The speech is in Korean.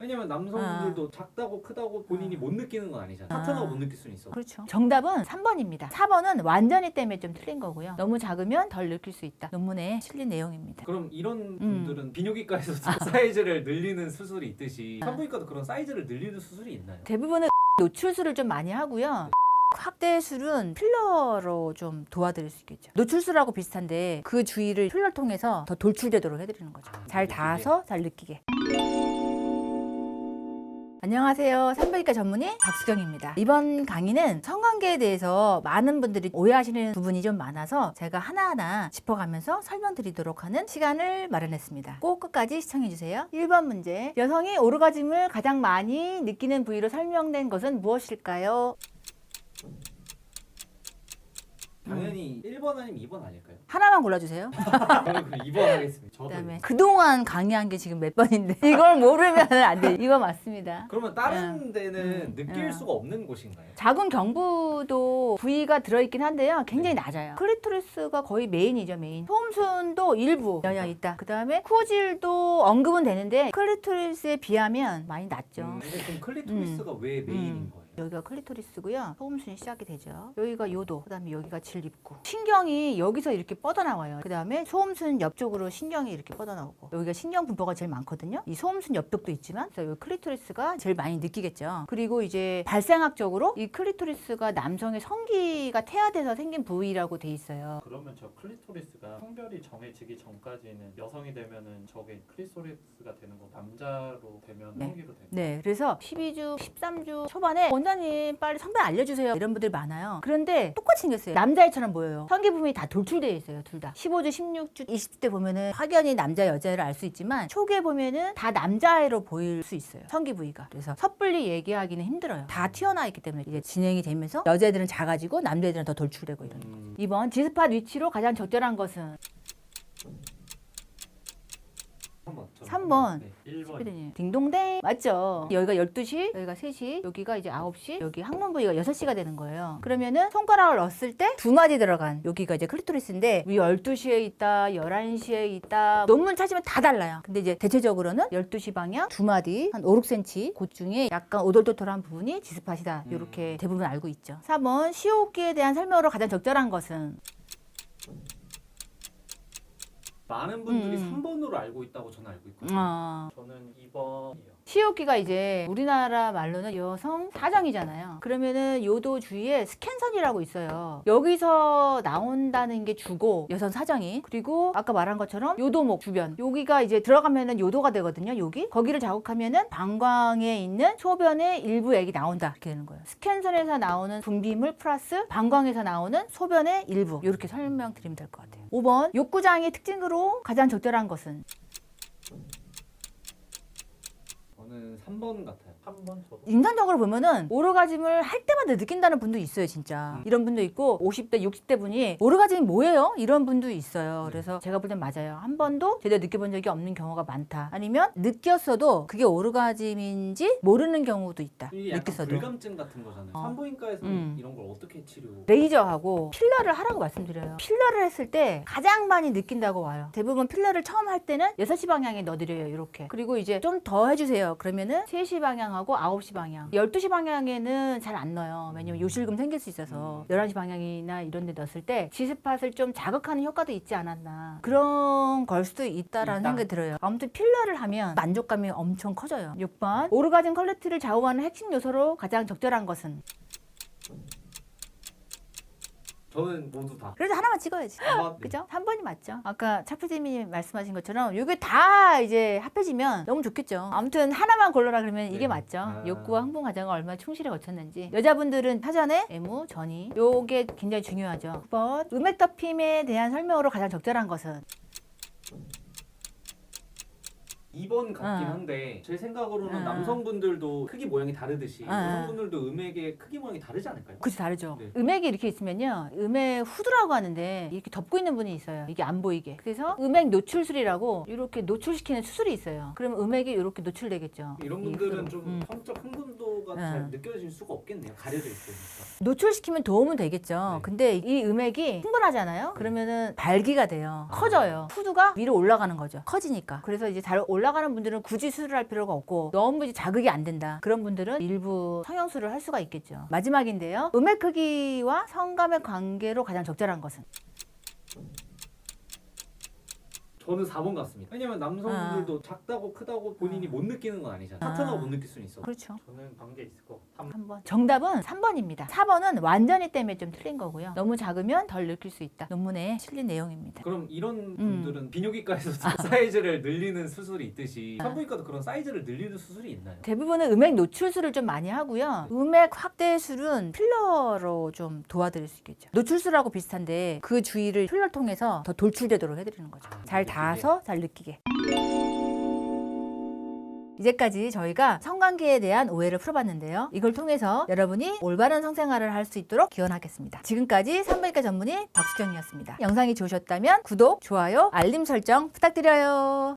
왜냐면 남성분들도 작다고 크다고 본인이 못 느끼는 건 아니잖아. 파트너가 못 느낄 수는 있어. 그렇죠. 정답은 3번입니다. 4번은 완전히 때문에 좀 틀린 거고요. 너무 작으면 덜 느낄 수 있다. 논문에 실린 내용입니다. 그럼 이런 분들은 비뇨기과에서 사이즈를 늘리는 수술이 있듯이 산부인과도 그런 사이즈를 늘리는 수술이 있나요? 대부분은 노출술을 좀 많이 하고요. 확대술은 필러로 좀 도와드릴 수 있겠죠. 노출술하고 비슷한데 그 주위를 필러를 통해서 더 돌출되도록 해드리는 거죠. 잘 닿아서 잘 느끼게. 안녕하세요. 산부인과 전문의 박수경입니다. 이번 강의는 성관계에 대해서 많은 분들이 오해하시는 부분이 좀 많아서 제가 하나하나 짚어가면서 설명드리도록 하는 시간을 마련했습니다. 꼭 끝까지 시청해주세요. 1번 문제. 여성이 오르가즘을 가장 많이 느끼는 부위로 설명된 것은 무엇일까요? 당연히 1번 아니면 2번 아닐까요? 하나만 골라주세요. 저는 그럼 2번 하겠습니다. 저도. 그다음에 그동안 강의한 게 지금 몇 번인데 이걸 모르면 안 돼. 이거 맞습니다. 그러면 다른 데는 느낄 응. 수가 없는 곳인가요? 자궁 경부도 부위가 들어있긴 한데요. 굉장히 낮아요. 클리토리스가 거의 메인이죠, 메인. 소음순도 일부 여야 있다. 그 다음에 쿠질도 언급은 되는데 클리토리스에 비하면 많이 낮죠. 근데 그럼 클리토리스가 왜 메인인 거예요? 여기가 클리토리스고요. 소음순이 시작이 되죠. 여기가 요도, 그 다음에 여기가 질입구. 신경이 여기서 이렇게 뻗어나와요. 그 다음에 소음순 옆쪽으로 신경이 이렇게 뻗어나오고 여기가 신경 분포가 제일 많거든요. 이 소음순 옆쪽도 있지만 그래서 여기 클리토리스가 제일 많이 느끼겠죠. 그리고 이제 발생학적으로 이 클리토리스가 남성의 성기가 태아돼서 생긴 부위라고 돼 있어요. 그러면 저 클리토리스가 성별이 정해지기 전까지는 여성이 되면은 저게 클리토리스가 되는 거, 남자로 되면 네. 성기로 되는 거. 네, 그래서 12주, 13주 초반에 원장님 빨리 성별 알려주세요 이런 분들 많아요. 그런데 똑같이 생겼어요. 남자애처럼 보여요. 성기 부분이 다 돌출되어 있어요. 둘 다 15주, 16주, 20대 보면은 확연히 남자 여자를 알 수 있지만 초기에 보면은 다 남자애로 보일 수 있어요. 성기 부위가. 그래서 섣불리 얘기하기는 힘들어요. 다 튀어나와 있기 때문에 이제 진행이 되면서 여자애들은 작아지고 남자애들은 더 돌출되고 이러는 거죠. 2번 지스팟 위치로 가장 적절한 것은 3번. 네. 1번. 피디님. 딩동댕 맞죠? 여기가 12시, 여기가 3시, 여기가 이제 9시, 여기 항문 부위가 6시가 되는 거예요. 그러면은 손가락을 넣었을 때 두 마디 들어간 여기가 이제 클리토리스인데 위 12시에 있다, 11시에 있다. 논문 찾으면 다 달라요. 근데 이제 대체적으로는 12시 방향 두 마디 한 5, 6cm 그 중에 약간 오돌토돌한 부분이 지스팟이다. 이렇게 대부분 알고 있죠. 4번 시호흡기에 대한 설명으로 가장 적절한 것은 많은 분들이 3번으로 알고 있다고 저는 알고 있거든요. 저는 2번이요. 시호흡기가 이제 우리나라 말로는 여성 사정이잖아요. 그러면은 요도 주위에 스캔선이라고 있어요. 여기서 나온다는 게 주고 여성 사정이, 그리고 아까 말한 것처럼 요도목 주변 여기가 이제 들어가면은 요도가 되거든요. 여기 거기를 자극하면은 방광에 있는 소변의 일부 액이 나온다 이렇게 되는 거예요. 스캔선에서 나오는 분비물 플러스 방광에서 나오는 소변의 일부, 이렇게 설명드리면 될 것 같아요. 5번 욕구장애 특징으로 가장 적절한 것은 저는 3번 같아요. 3번 저도. 인간적으로 보면은 오르가즘을 할 때마다 느낀다는 분도 있어요, 진짜. 이런 분도 있고 50대, 60대 분이 오르가즘이 뭐예요? 이런 분도 있어요. 그래서 제가 볼 땐 맞아요. 한 번도 제대로 느껴본 적이 없는 경우가 많다. 아니면 느꼈어도 그게 오르가즘인지 모르는 경우도 있다. 이게 약간 느꼈어도. 불감증 같은 거잖아요. 산부인과에서는 이런 걸 어떻게 치료? 레이저하고 필러를 하라고 말씀드려요. 필러를 했을 때 가장 많이 느낀다고 와요. 대부분 필러를 처음 할 때는 6시 방향에 넣어드려요, 이렇게. 그리고 이제 좀 더 해주세요. 그러면은 3시 방향하고 9시 방향. 12시 방향에는 잘 안 넣어요. 왜냐면 요실금 생길 수 있어서. 11시 방향이나 이런 데 넣었을 때 지스팟을 좀 자극하는 효과도 있지 않았나. 그런 걸 수도 있다라는 생각이 들어요. 아무튼 필러를 하면 만족감이 엄청 커져요. 6번. 오르가즘 퀄리티를 좌우하는 핵심 요소로 가장 적절한 것은? 저는 모두 다. 그래도 하나만 찍어야지. 아마 그죠? 3번이 맞죠? 아까 차프님이 말씀하신 것처럼 이게 다 이제 합해지면 너무 좋겠죠. 아무튼 하나만 골라라 그러면 이게 네. 맞죠. 아. 욕구와 흥분 과정을 얼마나 충실히 거쳤는지. 여자분들은 사전에 애무, 전이 요게 굉장히 중요하죠. 9번 음액 덮임에 대한 설명으로 가장 적절한 것은? 2번 같긴 한데 제 생각으로는 남성분들도 크기 모양이 다르듯이 여성분들도 음액의 크기 모양이 다르지 않을까요? 그치, 다르죠. 네. 음액이 이렇게 있으면요, 음액 후드라고 하는데 이렇게 덮고 있는 분이 있어요. 이게 안 보이게. 그래서 음액 노출술이라고 이렇게 노출시키는 수술이 있어요. 그러면 음액이 이렇게 노출되겠죠. 이런 이 분들은 후드로. 좀 성적 흥분도가 잘 느껴질 수가 없겠네요. 가려져 있으니까. 노출시키면 도움은 되겠죠. 네. 근데 이 음액이 흥분하잖아요. 그러면은 발기가 돼요. 커져요. 후드가 위로 올라가는 거죠. 커지니까. 그래서 이제 잘 올라가는 분들은 굳이 수술할 필요가 없고 너무 이제 자극이 안 된다. 그런 분들은 일부 성형술을 할 수가 있겠죠. 마지막인데요. 음액 크기와 성감의 관계로 가장 적절한 것은? 저는 4번 같습니다. 왜냐면 남성분들도 작다고 크다고 본인이 못 느끼는 건 아니잖아요. 파트너가 못 느낄 수는 있어. 그렇죠. 저는 관계 있을 것 같아요. 3번. 정답은 3번입니다. 4번은 완전히 때문에 좀 틀린 거고요. 너무 작으면 덜 느낄 수 있다. 논문에 실린 내용입니다. 그럼 이런 분들은 비뇨기과에서 사이즈를 늘리는 수술이 있듯이 산부인과도 그런 사이즈를 늘리는 수술이 있나요? 대부분은 음액 노출술을 좀 많이 하고요. 음액 확대술은 필러로 좀 도와드릴 수 있겠죠. 노출술하고 비슷한데 그 주위를 필러를 통해서 더 돌출되도록 해드리는 거죠. 잘 닿아서 잘 느끼게. 이제까지 저희가 성관계에 대한 오해를 풀어봤는데요. 이걸 통해서 여러분이 올바른 성생활을 할 수 있도록 기원하겠습니다. 지금까지 산부인과 전문의 박수정이었습니다. 영상이 좋으셨다면 구독, 좋아요, 알림 설정 부탁드려요.